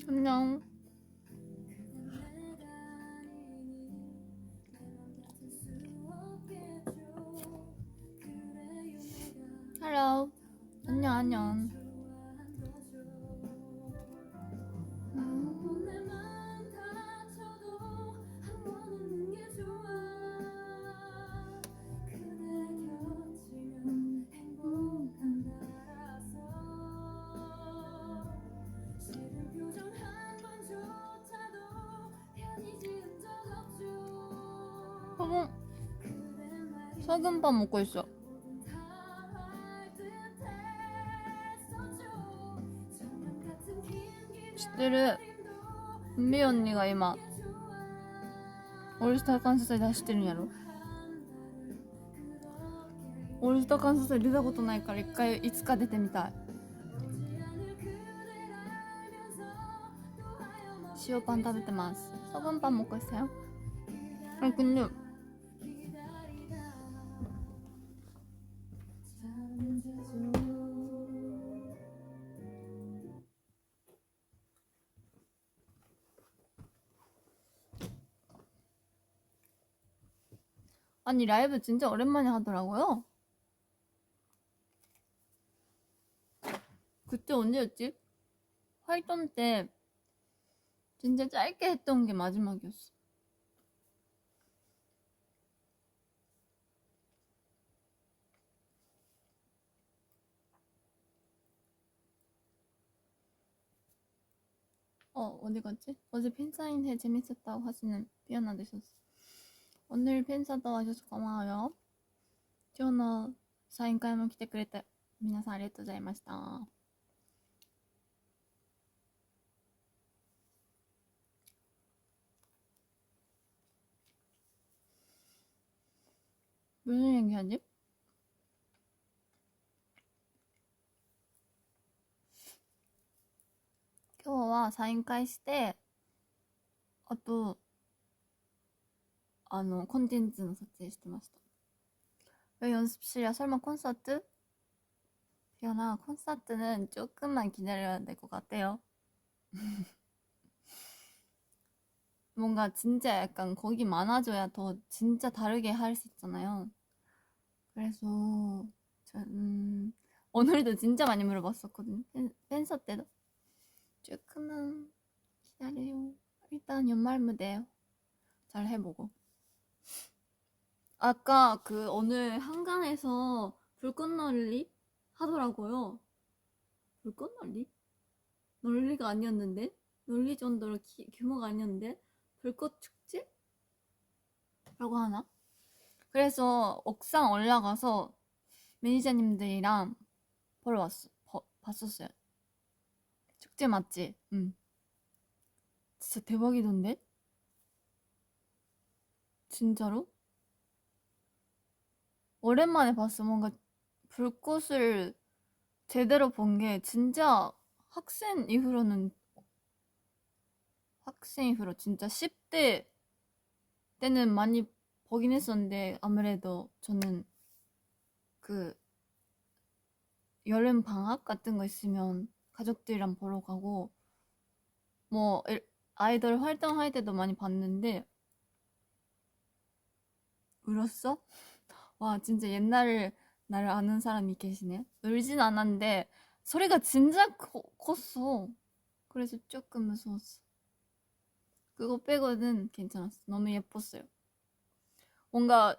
안녕. 헬로. 안녕, 안녕. 소금밥 먹고 있어.知ってる. 은비 언니가 이마 올스타関西出してるんやろ。オールスター関西出たことないから一回いつか出てみたい。塩パン食べてます。소금밥 먹고 있어요. 아니 근데 아니 라이브 진짜 오랜만에 하더라고요. 그때 언제였지? 활동 때 진짜 짧게 했던 게 마지막이었어. 어디 갔지? 어제 팬사인회 재밌었다고 하시는 피어나 되셨어. 오늘 팬사도 와줘서 고마워요. 今日のサイン会も来てくれた皆さんありがとうございました. 무슨 얘기하지?今日は 사인회 してあと콘텐츠の撮影してました. 왜 연습실이야? 설마 콘서트? 피어나, 콘서트는 조금만 기다려야 될 것 같아요. 뭔가 진짜 약간 거기 많아져야 더 진짜 다르게 할 수 있잖아요. 그래서 오늘도 진짜 많이 물어봤었거든요. 팬서 때도. 조금만 기다려요. 일단 연말 무대요. 잘 해보고. 아까 오늘 한강에서 불꽃놀이 하더라고요. 불꽃놀이? 놀리가 아니었는데? 놀리 정도로 규모가 아니었는데? 불꽃 축제? 라고 하나? 그래서 옥상 올라가서 매니저님들이랑 보러 봤었어요. 축제 맞지? 응. 진짜 대박이던데? 진짜로? 오랜만에 봤어. 뭔가 불꽃을 제대로 본 게 진짜 학생 이후로 진짜 10대 때는 많이 보긴 했었는데 아무래도 저는 여름 방학 같은 거 있으면 가족들이랑 보러 가고 뭐 아이돌 활동할 때도 많이 봤는데. 울었어? 와 진짜 옛날 나를 아는 사람이 계시네. 울진 않았는데 소리가 진짜 컸어. 그래서 조금 무서웠어. 그거 빼고는 괜찮았어. 너무 예뻤어요. 뭔가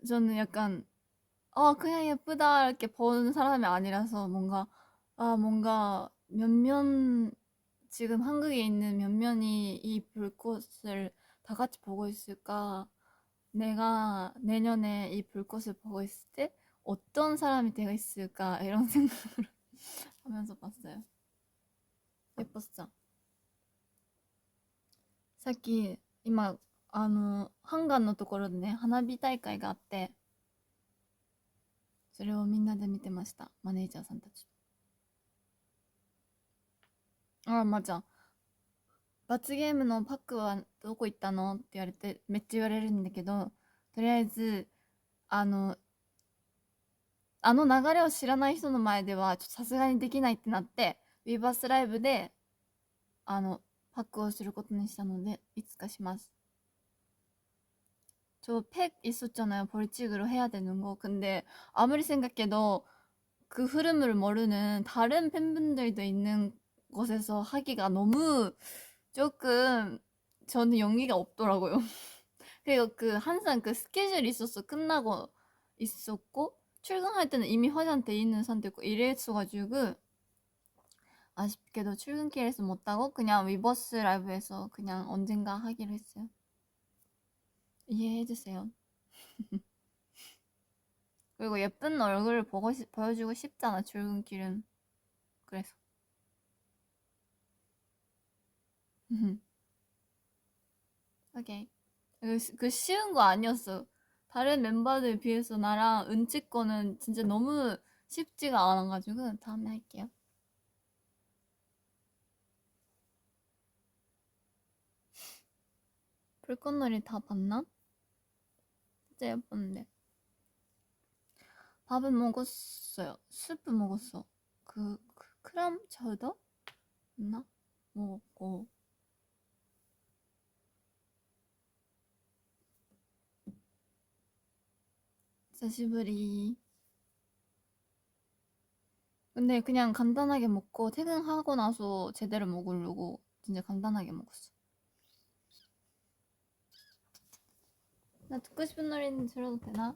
저는 약간 그냥 예쁘다 이렇게 보는 사람이 아니라서 뭔가 지금 한국에 있는 몇 명이 이 불꽃을 다 같이 보고 있을까, 내가 내년에 이 불꽃을 보고 있을 때 어떤 사람이 되어 있을까 이런 생각을 하면서 봤어요. 예뻤어. さっき今ハンガーのところでね花火大会があって、それをみんなで見てました。マネージャーさんたち。맞아. 罰ゲームのパックはどこ行ったのって言われて、めっちゃ言われるんだけど、とりあえずあの流れを知らない人の前ではちょっとさすがにできないってなって、ビーバスライブでパックをすることにしたのでいつかします. 저 팩 있었잖아요. 벌칙으로 해야 되는 거. 근데 아무리 생각해도 그 흐름을 모르는 다른 팬분들도 있는 곳에서 하기가 너무 조금 저는 용기가 없더라고요. 그리고 항상 스케줄이 있었어. 끝나고 있었고 출근할 때는 이미 화장돼 있는 상태고 이랬어가지고 아쉽게도 출근길에서 못하고 그냥 위버스 라이브에서 그냥 언젠가 하기로 했어요. 이해해주세요. 그리고 예쁜 얼굴을 보여주고 싶잖아, 출근길은. 그래서. 오케이. 쉬운 거 아니었어. 다른 멤버들 비해서 나랑 은치 거는 진짜 너무 쉽지가 않아가지고 다음에 할게요. 불꽃놀이 다 봤나? 진짜 예뻤는데. 밥은 먹었어요. 수프 먹었어. 크람 차우더? 있나? 먹었고.久しぶり. 근데 그냥 간단하게 먹고 퇴근하고 나서 제대로 먹으려고 진짜 간단하게 먹었어. 나 듣고 싶은 노래는 들어도 되나?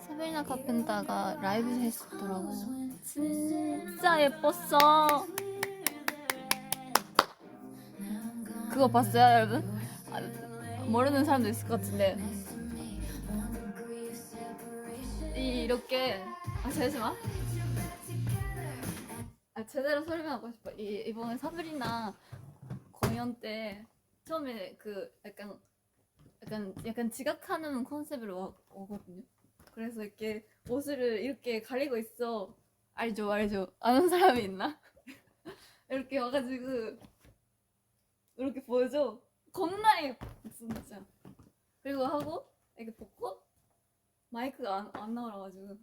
사베리나 카펜터가 라이브 했었더라고. 진짜 예뻤어. 그거 봤어요, 여러분? 모르는 사람도 있을 것 같은데 이렇게 잠시만. 제대로 설명하고 싶어. 이번에 사브리나 공연 때 처음에 약간 지각하는 컨셉으로 오거든요. 그래서 이렇게 옷을 이렇게 가리고 있어. 알죠? 아는 사람이 있나? 이렇게 와가지고 이렇게 보여줘. 겁나 예뻐 진짜. 그리고 하고 이렇게 벗고 마이크가 안 나와가지고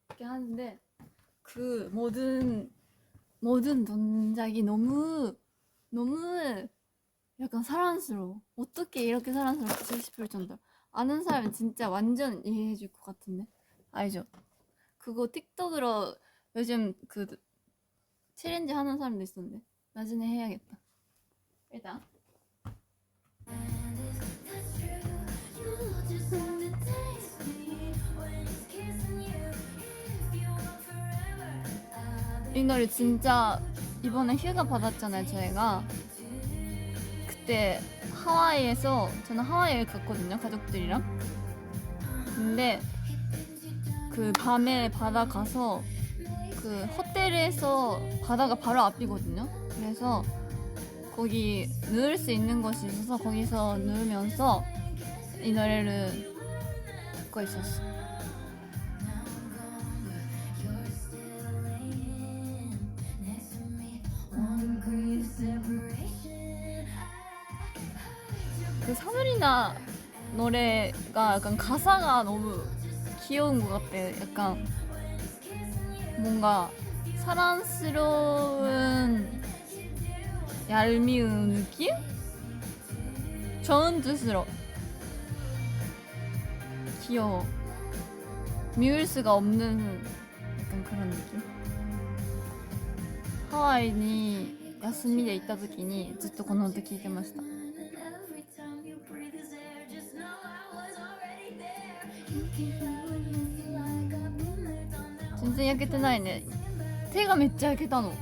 이렇게 하는데 모든 동작이 너무 약간 사랑스러워. 어떻게 이렇게 사랑스럽지 싶을 정도로. 아는 사람은 진짜 완전 이해해줄 것 같은데. 알죠? 그거 틱톡으로 요즘 챌린지 하는 사람도 있었는데 나중에 해야겠다. 일단 이 노래 진짜 이번에 휴가 받았잖아요, 저희가. 그때 저는 하와이에 갔거든요, 가족들이랑. 근데 밤에 바다 가서 호텔에서 바다가 바로 앞이거든요. 그래서 거기 누울 수 있는 곳이 있어서 거기서 누우면서 이 노래를 듣고 있었어. 사브리나 노래가 약간 가사가 너무 귀여운 것 같아. 약간 뭔가 사랑스러운 얄미운 느낌? 좋은 뜻으로 귀여워. 미울 수가 없는 약간 그런 느낌. 하와이に休みで行った時にずっとこの歌聴いてました。全然焼けてないね。手がめっちゃ焼けたの。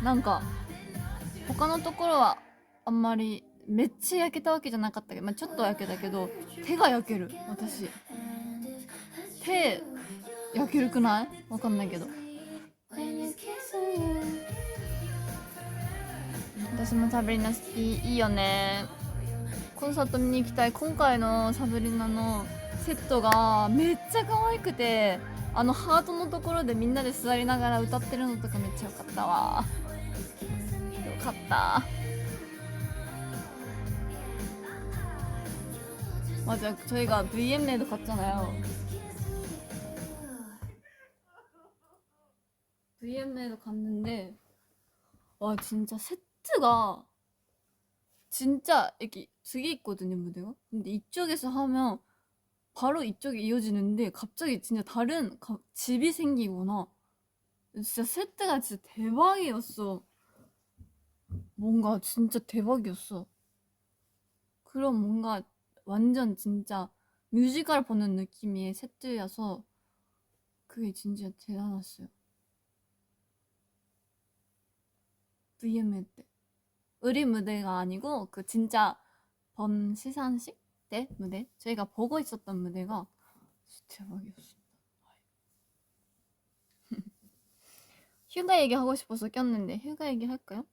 なんか他のところはあんまりめっちゃ焼けたわけじゃなかったけど、ちょっと焼けたけど手が焼ける。私手や、古くない？わかんないけど。私もサブリナ好き。いいよね。コンサート見に行きたい。今回のサブリナのセットがめっちゃ可愛くて、あのハートのところでみんなで座りながら歌ってるのとかめっちゃよかったわ。よかった。맞아. 저희가 VM에도 갔잖아요. VM에도 갔는데 와 진짜 세트가 진짜 이렇게 두 개 있거든요, 무대가. 근데 이쪽에서 하면 바로 이쪽에 이어지는데 갑자기 진짜 다른 집이 생기거나 진짜 세트가 진짜 대박이었어. 뭔가 진짜 대박이었어. 그런 뭔가 완전 진짜 뮤지컬 보는 느낌의 세트여서 그게 진짜 대단했어요. VMA 때. 우리 무대가 아니고 그 진짜 번 시상식 때 무대 저희가 보고 있었던 무대가 진짜 대박이었습니다. 휴가 얘기하고 싶어서 꼈는데 휴가 얘기 할까요?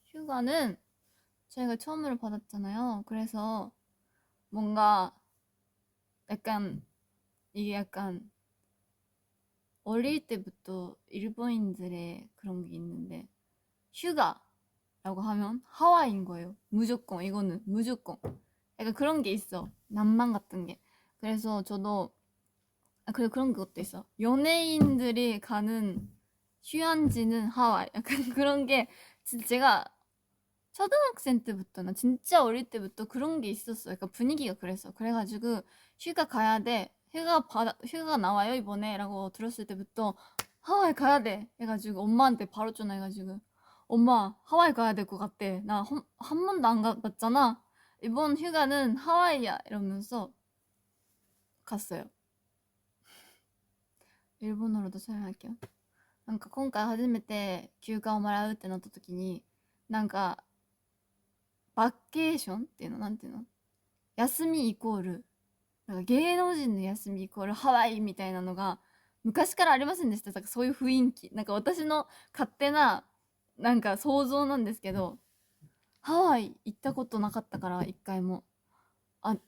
휴가는 저희가 처음으로 받았잖아요. 그래서 뭔가 약간 이게 약간 어릴 때부터 일본인들의 그런 게 있는데 휴가라고 하면 하와이인 거예요. 무조건 이거는 무조건 약간 그런 게 있어. 낭만 같은 게. 그래서 저도 그리고 그런 것도 있어. 연예인들이 가는 휴양지는 하와이. 약간 그런 게 진짜 제가 초등학생 때부터나 진짜 어릴 때부터 그런 게 있었어. 약간 분위기가 그랬어. 그래가지고 휴가 가야 돼. 휴가 나와요 이번에 라고 들었을 때부터 하와이 가야 돼 해가지고 엄마한테 바로 전화해가지고 엄마 하와이 가야 될 것 같대. 나 한 번도 안 가봤잖아. 이번 휴가는 하와이야 이러면서 갔어요. 일본어로도 설명할게요. なんか今回初めて休みイコール、なんか芸能人の休みイコールハワイみたいなのが昔からありませんでした。だからそういう雰囲気。なんか私の勝手ななんか想像なんですけど、ハワイ行ったことなかったから一回も。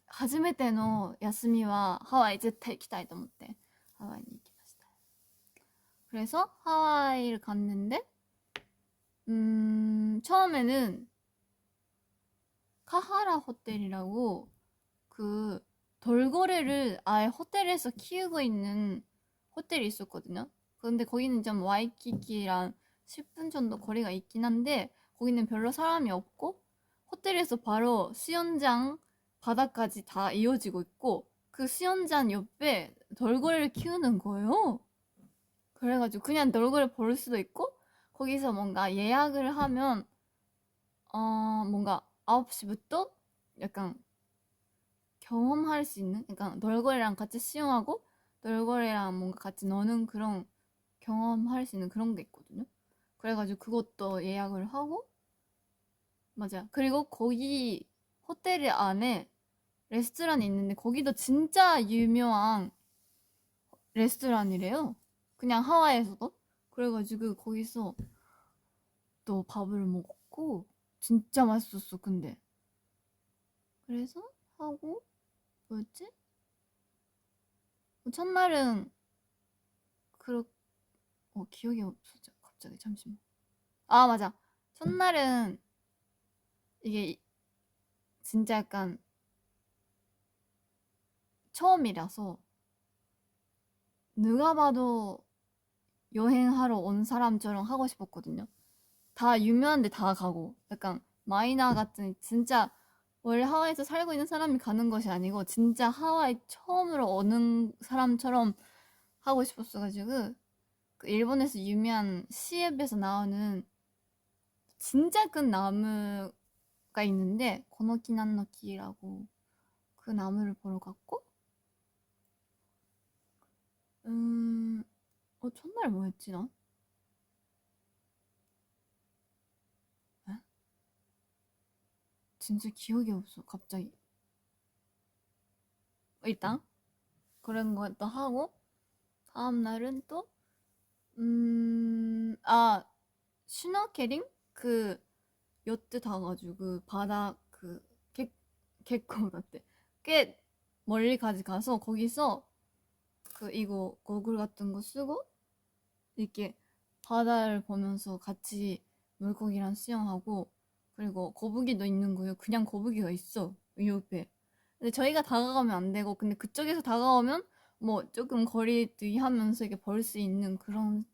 初めての休みはハワイ絶対行きたいと思ってハワイに行きました。 처음에는 카하라 호텔이라고 그 돌고래를 아예 호텔에서 키우고 있는 호텔이 있었거든요. 근데 거기는 좀 와이키키랑 10분 정도 거리가 있긴 한데 거기는 별로 사람이 없고 호텔에서 바로 수영장 바닥까지 다 이어지고 있고 그 수영장 옆에 돌고래를 키우는 거예요. 그래가지고 그냥 돌고래 볼 수도 있고 거기서 뭔가 예약을 하면 뭔가 9시부터 약간 경험할 수 있는 약간 돌고래랑 같이 수영하고 돌고래랑 뭔가 같이 노는 그런 경험할 수 있는 그런 게 있거든요. 그래가지고 그것도 예약을 하고 맞아요. 그리고 거기 호텔 안에 레스토랑이 있는데 거기도 진짜 유명한 레스토랑이래요. 그냥 하와이에서도. 그래가지고 거기서 또 밥을 먹고 진짜 맛있었어. 근데 그래서 하고 뭐였지? 첫날은 그렇 기억이 없었죠. 갑자기 잠시만. 아 맞아. 첫날은 이게 진짜 약간 처음이라서 누가 봐도 여행하러 온 사람처럼 하고 싶었거든요. 다 유명한데 다 가고 약간 마이나 같은 진짜 원래 하와이에서 살고 있는 사람이 가는 것이 아니고 진짜 하와이 처음으로 오는 사람처럼 하고 싶었어가지고 그 일본에서 유명한 시앱에서 나오는 진짜 큰 나무가 있는데 고노키난노키라고 그 나무를 보러 갔고 첫날 뭐 했지 나? 에? 진짜 기억이 없어 갑자기. 일단 그런 것도 하고 다음 날은 또 슈너케링 그 요트 타가지고 그 바다 그 개코 같대 꽤 멀리까지 가서 거기서 그 이거 고글 같은 거 쓰고 이렇게 바다를 보면서 같이 물고기랑 수영하고 그리고 거북이도 있는 거예요. 그냥 거북이가 있어 이 옆에. 근데 저희가 다가가면 안 되고 근데 그쪽에서 다가오면 뭐 조금 거리 두기하면서 이렇게 볼 수 있는 그런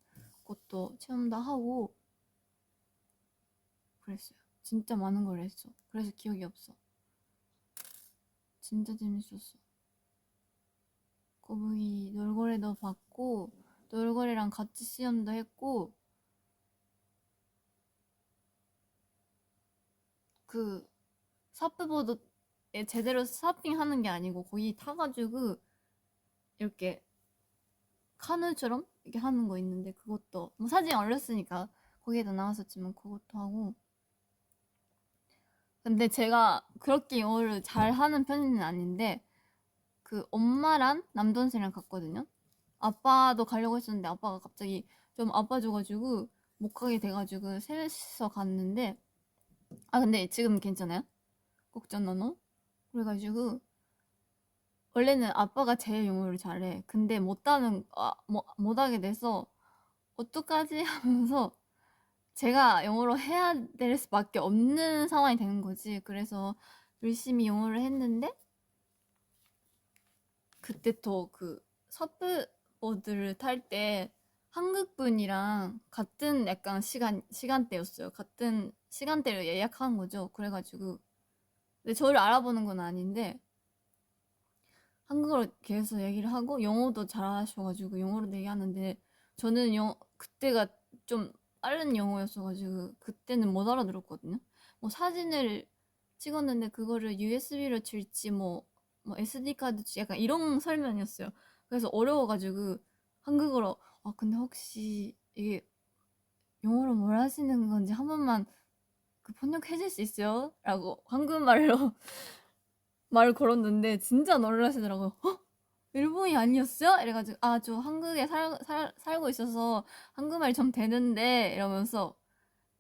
것도 체험도 하고 그랬어요. 진짜 많은 걸 했어. 그래서 기억이 없어. 진짜 재밌었어. 거북이 놀고래도 봤고 놀고래랑 같이 수영도 했고 그 서프보드에 제대로 서핑하는 게 아니고 거기 타가지고 이렇게 카누처럼 이렇게 하는 거 있는데 그것도 뭐 사진 올렸으니까 거기에도 나왔었지만 그것도 하고 근데 제가 그렇게 영어를 잘하는 편은 아닌데 그 엄마랑 남동생이랑 갔거든요. 아빠도 가려고 했었는데 아빠가 갑자기 좀 아파져가지고 못 가게 돼가지고 셋이서 갔는데 근데 지금 괜찮아요? 걱정 나노? 그래가지고 원래는 아빠가 제일 영어를 잘해. 근데 못하게 돼서 어떡하지 하면서 제가 영어로 해야 될 수밖에 없는 상황이 되는 거지. 그래서 열심히 영어를 했는데 그때 또 그 서프보드를 탈 때 한국 분이랑 같은 약간 시간대였어요. 같은 시간대를 예약한 거죠. 그래가지고 근데 저를 알아보는 건 아닌데 한국어로 계속 얘기를 하고 영어도 잘하셔가지고 영어로 얘기하는데 저는 그때가 좀 빠른 영어였어가지고 그때는 못 알아들었거든요. 뭐 사진을 찍었는데 그거를 USB로 칠지 뭐 SD 카드 약간 이런 설명이었어요. 그래서 어려워가지고 한국어로 근데 혹시 이게 영어로 뭘 하시는 건지 한 번만 그 번역해 줄 수 있어요? 라고 한국말로 말을 걸었는데 진짜 놀라시더라고요. 일본이 아니었어요? 이래가지고 저 한국에 살고 있어서 한국말 좀 되는데 이러면서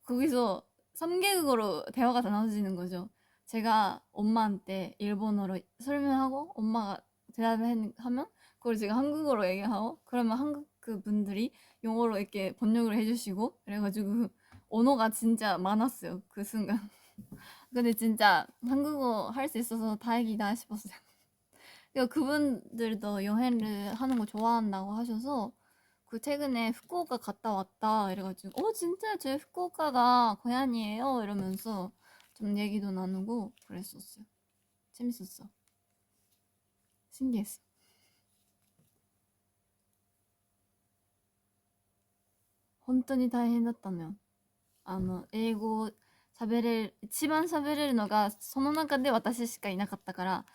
거기서 3개국어로 대화가 다 나눠지는 거죠. 제가 엄마한테 일본어로 설명하고 엄마가 대답을 하면 그걸 제가 한국어로 얘기하고 그러면 한국 그 분들이 영어로 이렇게 번역을 해주시고 그래가지고 언어가 진짜 많았어요 그 순간. 근데 진짜 한국어 할 수 있어서 다행이다 싶었어요. 그리고 그분들도 여행을 하는 거 좋아한다고 하셔서 그 최근에 후쿠오카 갔다 왔다 이래가지고 진짜 제 후쿠오카가 고향이에요 이러면서 좀 얘기도 나누고 그랬었어요. 재밌었어. 신기했어. 本当に大変だったのよ。英語喋れる、一番喋れるのがその中で私しかいなかったから、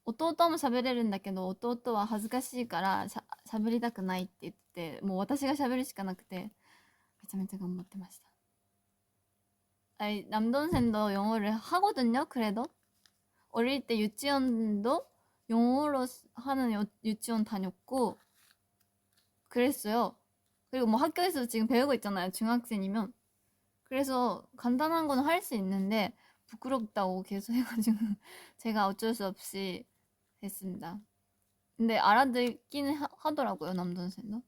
弟も喋れるんだけど、私が喋るしかなくて、めちゃめちゃ頑張ってました。남동생도 영어를 하거든요, 그래도. 어릴 때 하는 유치원 다녔고, 그랬어요. 그리고 뭐 학교에서 지금 배우고 있잖아요, 중학생이면. 그래서 간단한 건 할 수 있는데, 부끄럽다고 계속 해가지고, 제가 어쩔 수 없이 했습니다. 근데 알아듣기는 하더라고요, 남동생도.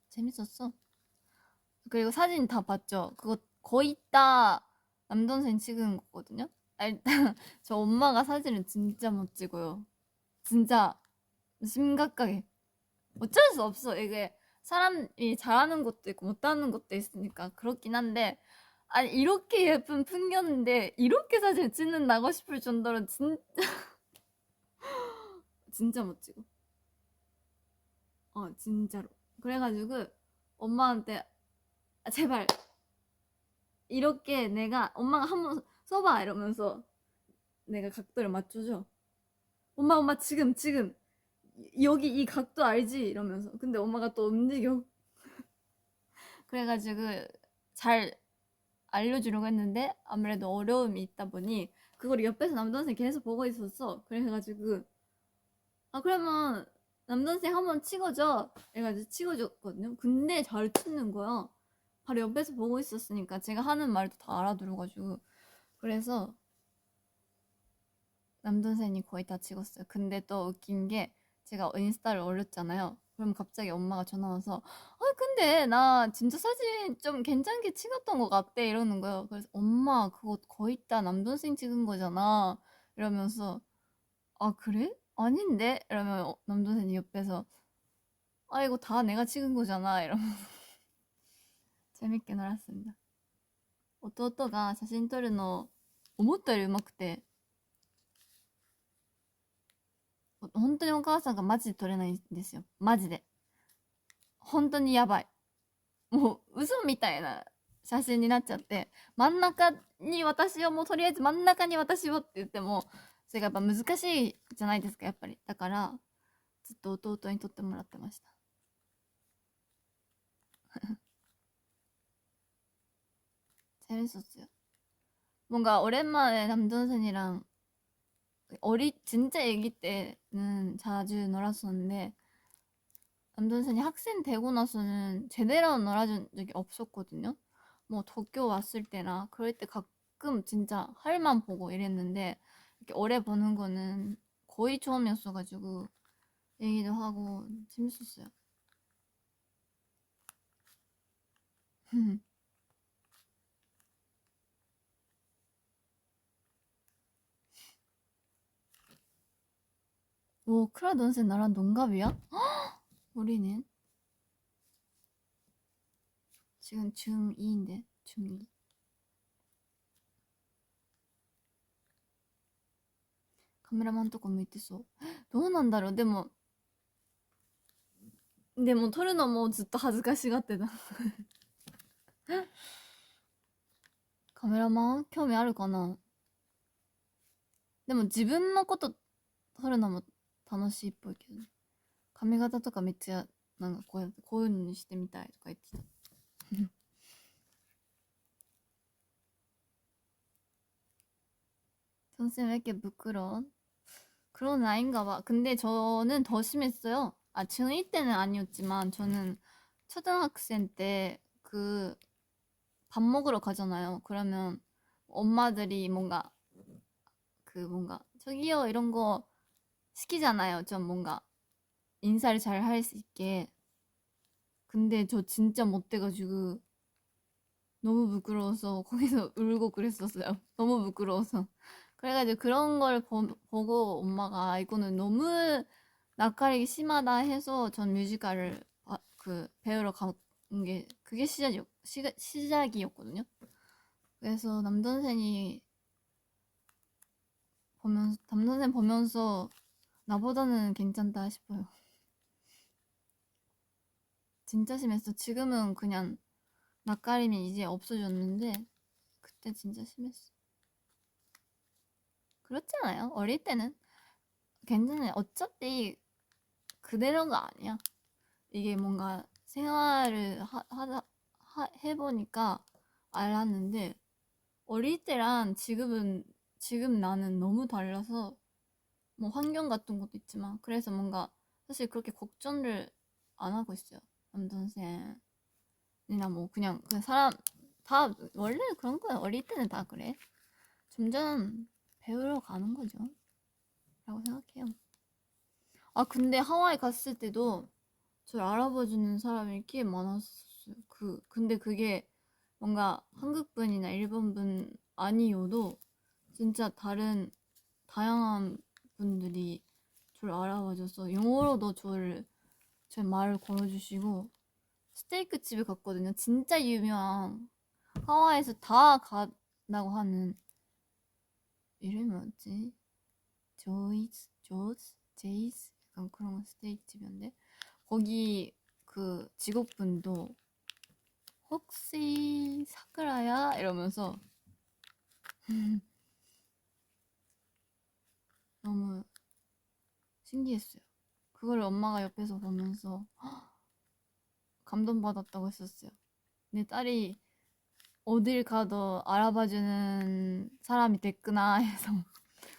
재밌었어. 그리고 사진 다 봤죠? 그거 거의 다 남동생 찍은 거거든요? 일단 저 엄마가 사진을 진짜 못 찍어요. 진짜 심각하게. 어쩔 수 없어. 이게 사람이 잘하는 것도 있고 못하는 것도 있으니까 그렇긴 한데 아니 이렇게 예쁜 풍경인데 이렇게 사진을 찍는다고 싶을 정도로 진짜 못 찍어. 진짜로. 그래가지고 엄마한테 제발 이렇게 내가 엄마가 한번 써봐 이러면서 내가 각도를 맞춰줘. 엄마 지금 여기 이 각도 알지? 이러면서 근데 엄마가 또 움직여. 그래가지고 잘 알려주려고 했는데 아무래도 어려움이 있다 보니 그걸 옆에서 남동생이 계속 보고 있었어. 그래가지고 아, 그러면 남동생 한번 찍어줘. 이래가지고 찍어줬거든요. 근데 잘 찍는 거야. 바로 옆에서 보고 있었으니까 제가 하는 말도 다 알아들어가지고. 그래서 남동생이 거의 다 찍었어요. 근데 또 웃긴 게 제가 인스타를 올렸잖아요. 그럼 갑자기 엄마가 전화 와서 근데 나 진짜 사진 좀 괜찮게 찍었던 것 같대 이러는 거예요. 그래서 엄마 그거 거의 다 남동생 찍은 거잖아 이러면서 아 그래? 아닌데? 이러면 남동생이 옆에서 아 이거 다 내가 찍은 거잖아 이러면서 재밌게 놀았습니다. 弟が写真撮るの思ったより上手くて本当にお母さんがマジで撮れないんですよ。マジで。本当にやばい。もう嘘みたいな写真になっちゃって、真ん中に私をもうとりあえず真ん中に私をって言っても、それがやっぱ難しいじゃないですか、やっぱり。だから、ずっと弟に撮ってもらってました。재밌었어요. 뭔가 오랜만에 남동생이랑 진짜 애기 때는 자주 놀았었는데, 남동생이 학생 되고 나서는 제대로 놀아준 적이 없었거든요. 뭐 도쿄 왔을 때나 그럴 때 가끔 진짜 할만 보고 이랬는데 이렇게 오래 보는 거는 거의 처음이었어가지고 얘기도 하고 재밌었어요. 오, 크라 동생 나랑 동갑이야? 우리는 지금 중2인데 중2. カメラマンとか向いてそう。どうなんだろう。でも撮るのもずっと恥ずかしがってた。カメラマン興味あるかな。でも自分のこと撮るのも楽しいっぽいけどね。髪型とかめっちゃなんかこういうのにしてみたいとか言ってた。선생님 왜 이렇게 부끄러워? 그런 나이인가 봐. 근데 저는 더 심했어요. 아, 중2 때는 아니었지만 저는 초등학생 때 그 밥 먹으러 가잖아요. 그러면 엄마들이 뭔가 저기요 이런 거 시키잖아요. 좀 뭔가 인사를 잘 할 수 있게. 근데 저 진짜 못돼가지고 너무 부끄러워서 거기서 울고 그랬었어요. 너무 부끄러워서. 그래가지고 그런 걸 보고 엄마가 이거는 너무 낯가리기 심하다 해서 전 뮤지컬을 배우러 간 게 그게 시작이었거든요. 그래서 남동생 보면서 나보다는 괜찮다 싶어요. 진짜 심했어. 지금은 그냥 낯가림이 이제 없어졌는데 그때 진짜 심했어. 그렇지 않아요? 어릴 때는 괜찮아요. 어차피 그대로가 아니야. 이게 뭔가 생활을 해보니까 알았는데 어릴 때랑 지금 나는 너무 달라서 뭐 환경 같은 것도 있지만 그래서 뭔가 사실 그렇게 걱정을 안 하고 있어요. 남동생이나 뭐 그냥 그 사람 다 원래 그런 거야. 어릴 때는 다 그래. 점점 배우러 가는 거죠. 라고 생각해요. 아, 근데 하와이 갔을 때도 저를 알아봐주는 사람이 꽤 많았어요. 근데 그게 뭔가 한국분이나 일본분 아니어도 진짜 다양한 분들이 저를 알아봐줘서 영어로도 제 말을 걸어주시고 스테이크 집에 갔거든요. 진짜 유명한 하와이에서 다 간다고 하는 이름이 뭐였지? 제이스? 약간 그런 스테이크 집이었는데 거기 그 직업분도 혹시 사쿠라야? 이러면서 너무 신기했어요. 그걸 엄마가 옆에서 보면서 감동받았다고 했었어요. 내 딸이 어딜 가도 알아봐주는 사람이 됐구나 해서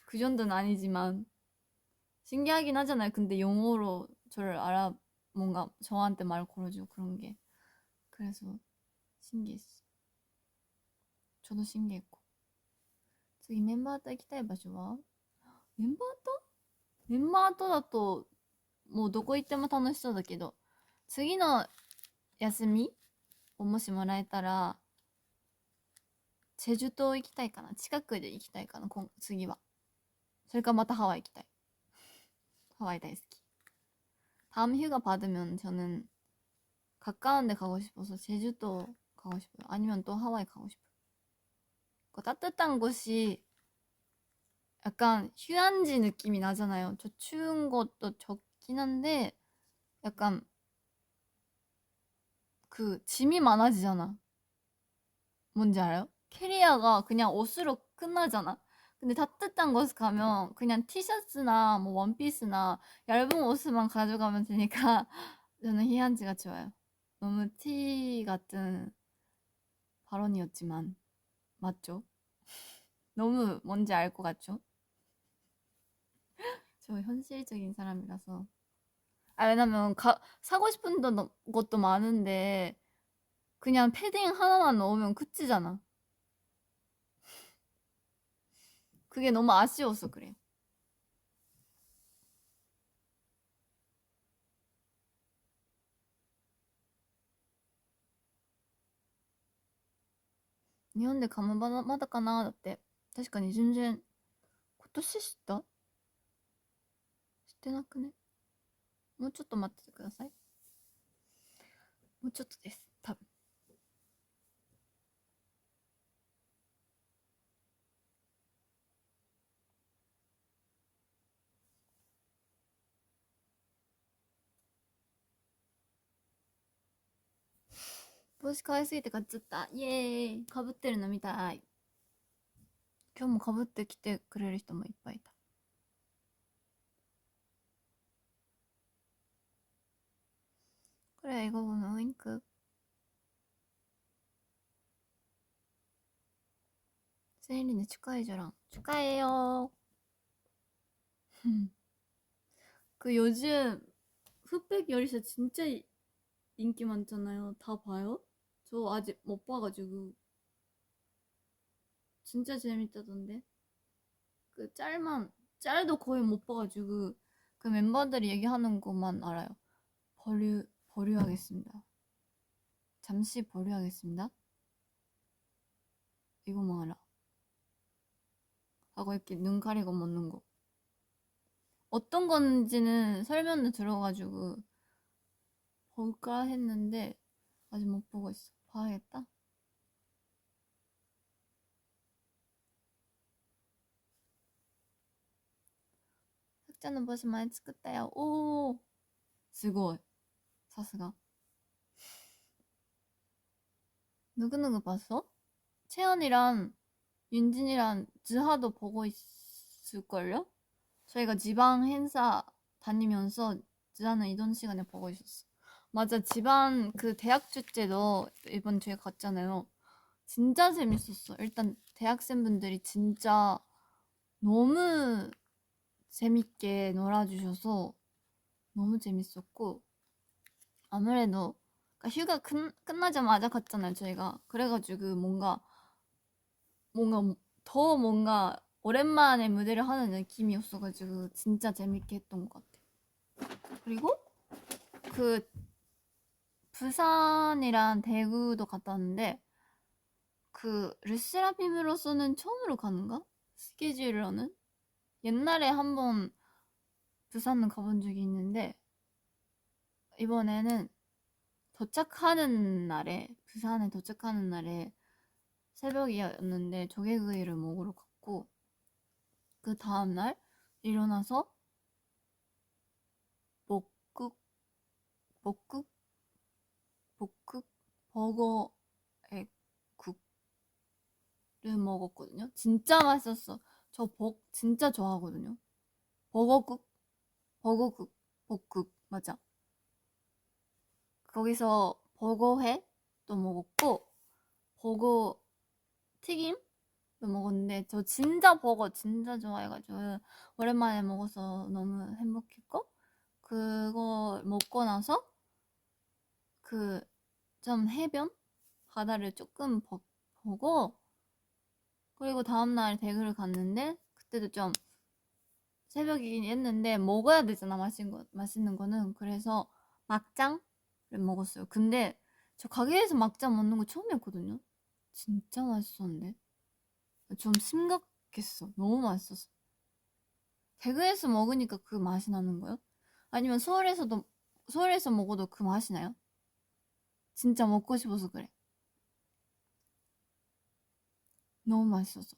그 정도는 아니지만 신기하긴 하잖아요. 근데 영어로 저를 뭔가 저한테 말 걸어주고 그런 게. 그래서 신기했어. 저도 신기했고. 次メンバーと行きたい場所はメンバーとだと、もうどこ行っても楽しそうだけど、次の休みをもしもらえたら、チェジュ島行きたいかな。近くで行きたいかな、次は。それかまたハワイ行きたい。ハワイ大好き。다음 휴가 받으면 저는 가까운 데 가고 싶어서 제주도 가고 싶어요. 아니면 또 하와이 가고 싶어요. 그 따뜻한 곳이 약간 휴양지 느낌이 나잖아요. 저 추운 것도 좋긴 한데 약간 그 짐이 많아지잖아. 뭔지 알아요? 캐리어가 그냥 옷으로 끝나잖아. 근데 따뜻한 곳 가면 그냥 티셔츠나 뭐 원피스나 얇은 옷만 가져가면 되니까 저는 휴양지가 좋아요. 너무 티 같은 발언이었지만 맞죠? 너무 뭔지 알 것 같죠? 저 현실적인 사람이라서. 아, 왜냐면 사고 싶은 것도 많은데 그냥 패딩 하나만 넣으면 끝이잖아. 그게 너무 아쉬워서 그래. 일본で가면まだかなだって。確かに全然今年知った知ってなくね。もうちょっと待っててください。もうちょっとです。多分。帽子可愛すぎて買っちゃった。イエーイ。かぶってるの見たい。今日もかぶってきてくれる人もいっぱいいた。그래 이거 보면 윙크. 세일이네 축하해줘랑. 축하해요. 그 요즘 흑백 열차 진짜 인기 많잖아요. 다 봐요? 저 아직 못 봐가지고 진짜 재밌다던데. 그 짤도 거의 못 봐가지고 그 멤버들이 얘기하는 것만 알아요. 보류하겠습니다. 잠시 보류하겠습니다. 이거만 알아. 하고 이렇게 눈 가리고 먹는 거. 어떤 건지는 설명을 들어가지고 볼까 했는데 아직 못 보고 있어. 봐야겠다. 삭제는 벌써 많이 찍었다요. 오, すごい. 사스가. 누구누구 봤어? 채연이랑 윤진이랑 즈하도 보고 있을걸요? 저희가 지방 행사 다니면서 즈하는 이동 시간에 보고 있었어. 맞아, 지방 그 대학 축제도 이번 주에 갔잖아요. 진짜 재밌었어. 일단 대학생분들이 진짜 너무 재밌게 놀아주셔서 너무 재밌었고 아무래도 그러니까 휴가 끝나자마자 갔잖아요 저희가. 그래가지고 뭔가 오랜만에 무대를 하는 느낌이었어가지고 진짜 재밌게 했던 것 같아. 그리고 그 부산이랑 대구도 갔다 왔는데 그 르세라핌으로서는 처음으로 가는가? 스케줄로는? 옛날에 한번 부산은 가본 적이 있는데 이번에는 부산에 도착하는 날에 새벽이었는데 조개구이를 먹으러 갔고 그 다음날 일어나서 목국 목국 목국 버거의 국을 먹었거든요. 진짜 맛있었어. 저 진짜 좋아하거든요. 버거국 버거국 복국 맞아. 거기서 버거회도 먹었고 버거 튀김도 먹었는데 저 진짜 버거 진짜 좋아해가지고 오랜만에 먹어서 너무 행복했고 그거 먹고 나서 그 좀 해변 바다를 조금 보고 그리고 다음날 대구를 갔는데 그때도 좀 새벽이긴 했는데 먹어야 되잖아 맛있는 거는 그래서 막장을 먹었어요. 근데 저 가게에서 막장 먹는 거 처음이었거든요. 진짜 맛있었는데 좀 심각했어. 너무 맛있었어. 대구에서 먹으니까 그 맛이 나는 거예요? 아니면 서울에서 먹어도 그 맛이 나요? 진짜 먹고 싶어서 그래. 너무 맛있었어.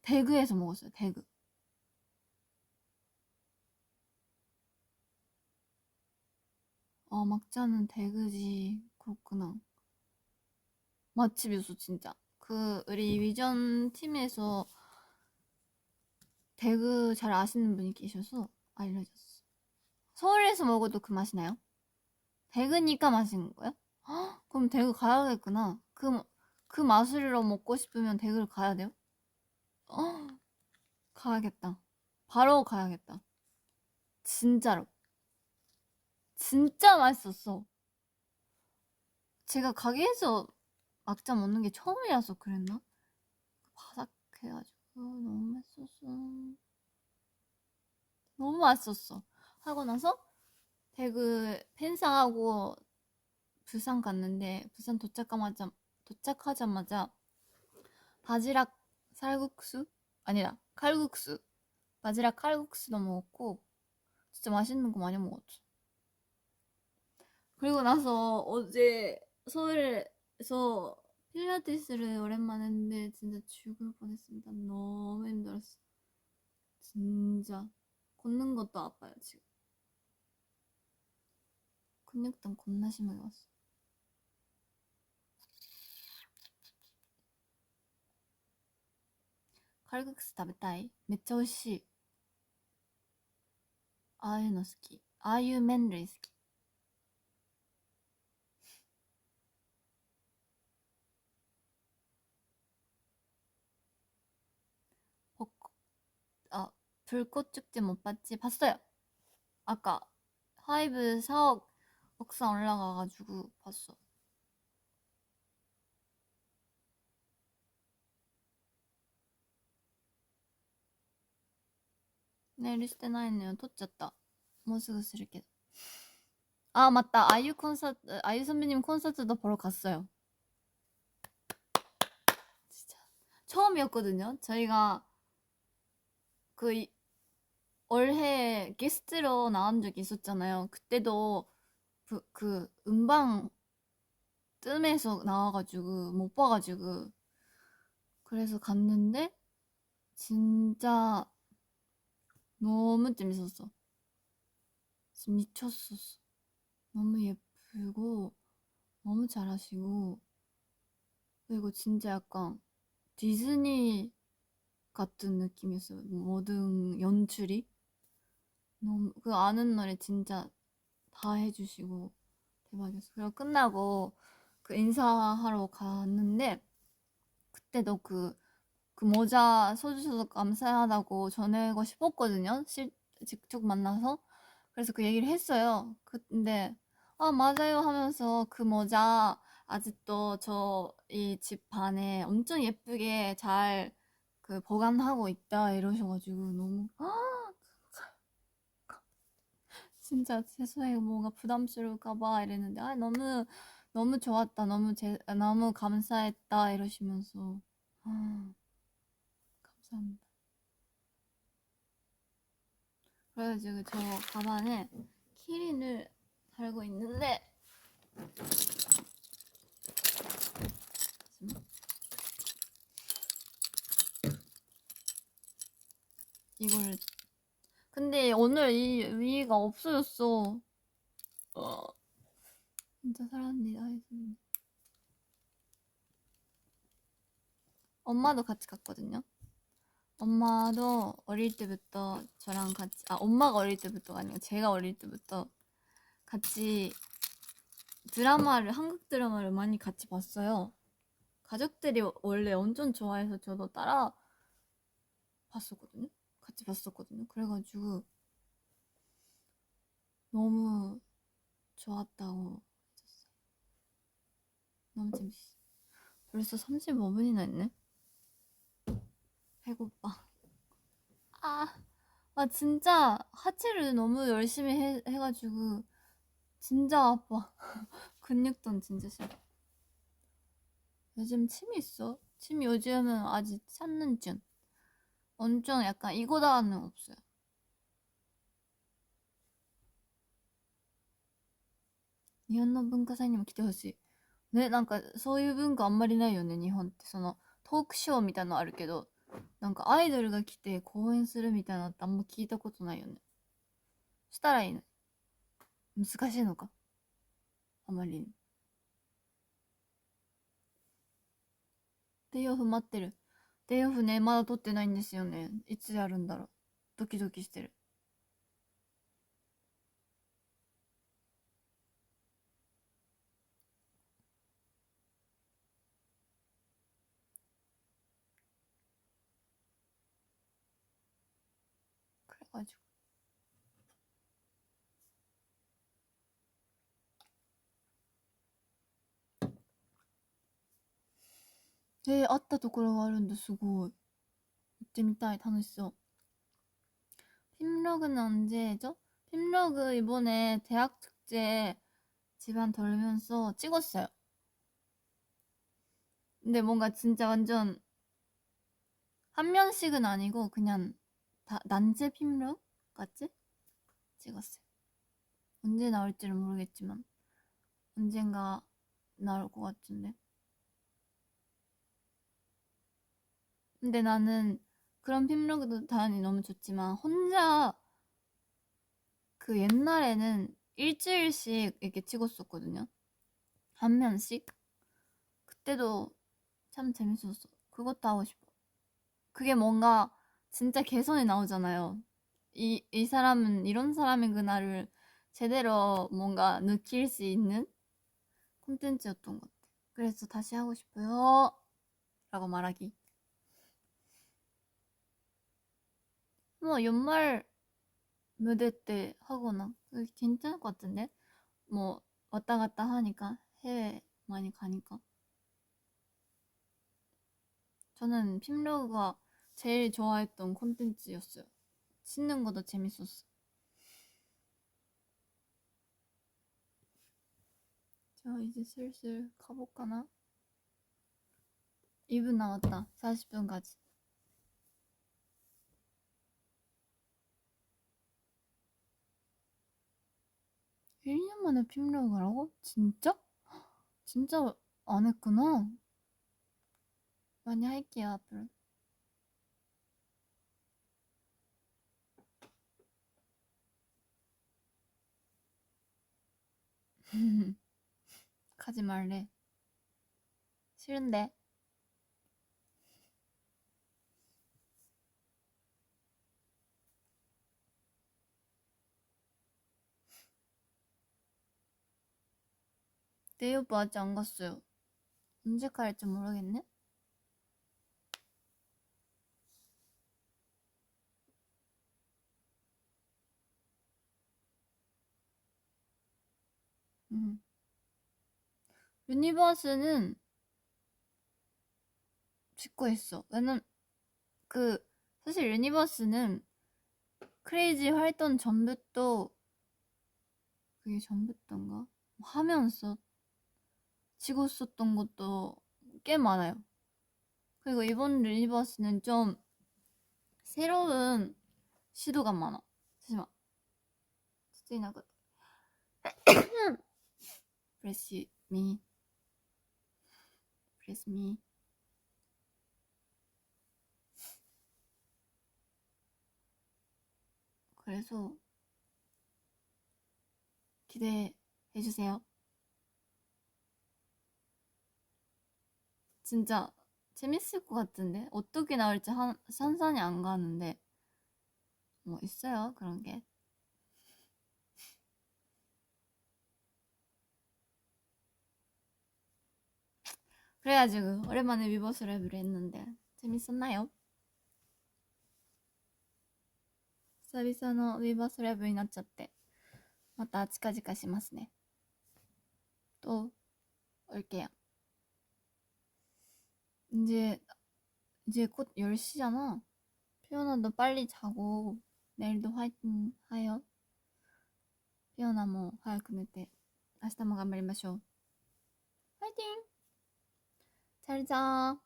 대구에서 먹었어요. 대구. 막자는 대구지. 그렇구나. 맛집이었어 진짜. 그 우리 위전 팀에서 대구 잘 아시는 분이 계셔서 알려줬어. 서울에서 먹어도 그 맛이 나요? 대구니까 맛있는 거야? 헉, 그럼 대구 가야겠구나. 그 맛으로 먹고 싶으면 대구를 가야 돼요? 가야겠다. 바로 가야겠다. 진짜로. 진짜 맛있었어. 제가 가게에서 막자 먹는 게 처음이라서 그랬나? 바삭해가지고 너무 맛있었어. 너무 맛있었어. 하고 나서 대구 팬싸하고 부산 갔는데 부산 도착하자마자 바지락 쌀국수? 아니다 칼국수 바지락 칼국수도 먹었고 진짜 맛있는 거 많이 먹었죠. 그리고 나서 어제 서울에서 필라테스를 오랜만에 했는데 진짜 죽을 뻔했습니다. 너무 힘들었어. 진짜 걷는 것도 아파요 지금. 근육통 겁나 심하게 왔어. 칼국수 食べたい? めっちゃ美味しい. ああいうの好き. ああいう麺類好き. 불꽃 축제 못 봤지? 봤어요. 아까 하이브 사옥 옥상 올라가가지고 봤어. 내일してないのよ. 撮っちゃった. もうすぐするけど. 아 맞다. 아이유 선배님 콘서트도 보러 갔어요. 진짜 처음이었거든요. 저희가 그 올해 게스트로 나온 적이 있었잖아요. 그때도 그 음방 뜸에서 나와가지고 못 봐가지고 그래서 갔는데 진짜 너무 재밌었어. 진짜 미쳤었어. 너무 예쁘고 너무 잘하시고 그리고 진짜 약간 디즈니 같은 느낌이었어요. 모든 연출이 너무 그 아는 노래 진짜 다 해주시고 대박이었어. 그리고 끝나고 그 인사하러 갔는데 그때도 그 모자 써주셔서 감사하다고 전하고 싶었거든요. 직접 만나서. 그래서 그 얘기를 했어요. 근데 아 맞아요 하면서 그 모자 아직도 저희 집 반에 엄청 예쁘게 잘 그 보관하고 있다 이러셔가지고 너무 진짜 죄송해요 뭔가 부담스러울까봐 이랬는데 아 너무 너무 좋았다 너무 감사했다 이러시면서 아 감사합니다. 그래가지고 저 가방에 키링을 달고 있는데 이걸 근데 오늘 이 위가 없어졌어. 진짜 사랑합니다. 엄마도 같이 갔거든요. 엄마도 어릴 때부터 저랑 같이 엄마가 어릴 때부터가 아니고 제가 어릴 때부터 같이 한국 드라마를 많이 같이 봤어요. 가족들이 원래 엄청 좋아해서 저도 따라 봤었거든요. 같이 봤었거든요. 그래가지고 너무 좋았다고 했었어요. 너무 재밌어. 벌써 35분이나 했네. 배고파. 진짜 하체를 너무 열심히 해가지고 진짜 아파. 근육통 진짜 싫어. 요즘 침이 있어. 침 요즘은 아직 찾는 중. 엄청 약간 이거다는 없어요. 일본의文化祭にも来てほしい。ね、なんかそういう文化あんまりないよね、日本って。そのトークショーみたいなのあるけど、なんかアイドルが来て公演するみたいなのってあんま聞いたことないよね。したらいいの。難しいのか。あまりに。デイオフ待ってる。デイオフね、まだ取ってないんですよね。いつやるんだろう。ドキドキしてる。그래가지고. 아ったところがあるんだ、すごい。行ってみたい、楽しそう。 핌러그는 언제죠? 핌러그 이번에 대학 축제 집안 돌면서 찍었어요. 근데 뭔가 진짜 완전 한 면씩은 아니고 그냥 난제 핌러 같이 찍었어요. 언제 나올지는 모르겠지만 언젠가 나올 것 같은데. 근데 나는 그런 핌러그도 당연히 너무 좋지만 혼자 그 옛날에는 일주일씩 이렇게 찍었었거든요. 한 면씩. 그때도 참 재밌었어. 그것도 하고 싶어. 그게 뭔가 진짜 개성이 나오잖아요. 이 사람은 이런 사람이구나를 제대로 뭔가 느낄 수 있는 콘텐츠였던 것 같아. 그래서 다시 하고 싶어요. 라고 말하기. 뭐 연말 무대 때 하거나 괜찮을 것 같은데? 뭐 왔다 갔다 하니까 해외 많이 가니까. 저는 핌러그가 제일 좋아했던 콘텐츠였어요. 씻는 것도 재밌었어. 자, 이제 슬슬 가볼까나? 2분 남았다. 40분까지. 1년 만에 핌러그라고? 진짜? 진짜 안 했구나. 많이 할게요, 앞으로. 가지 말래. 싫은데. 내 오빠 아직 안 갔어요. 언제 갈지 모르겠네? 음. 유니버스는 짓고 있어. 나는 그 사실 유니버스는 크레이지 활동 전부터 그게 전부터인가? 하면서 치고 있었던 것도 꽤 많아요. 그리고 이번 유니버스는 좀 새로운 시도가 많아. 잠시만. 진짜 나가. Bless me. Bless me. 그래서 기대해주세요. 진짜 재밌을 것 같은데 어떻게 나올지 산산이 안 가는데 뭐 있어요 그런 게. 그래가지고 오랜만에 위버스 랩을 했는데 재밌었나요? 久々のウィーバースライブになっちゃって、また近々しますね。또 올게요. 이제 곧 10시잖아. 피오나 너 빨리 자고 내일도 화이팅 하여. 피오나 뭐早く寝て明日も頑張りましょう. 화이팅! 잘 자.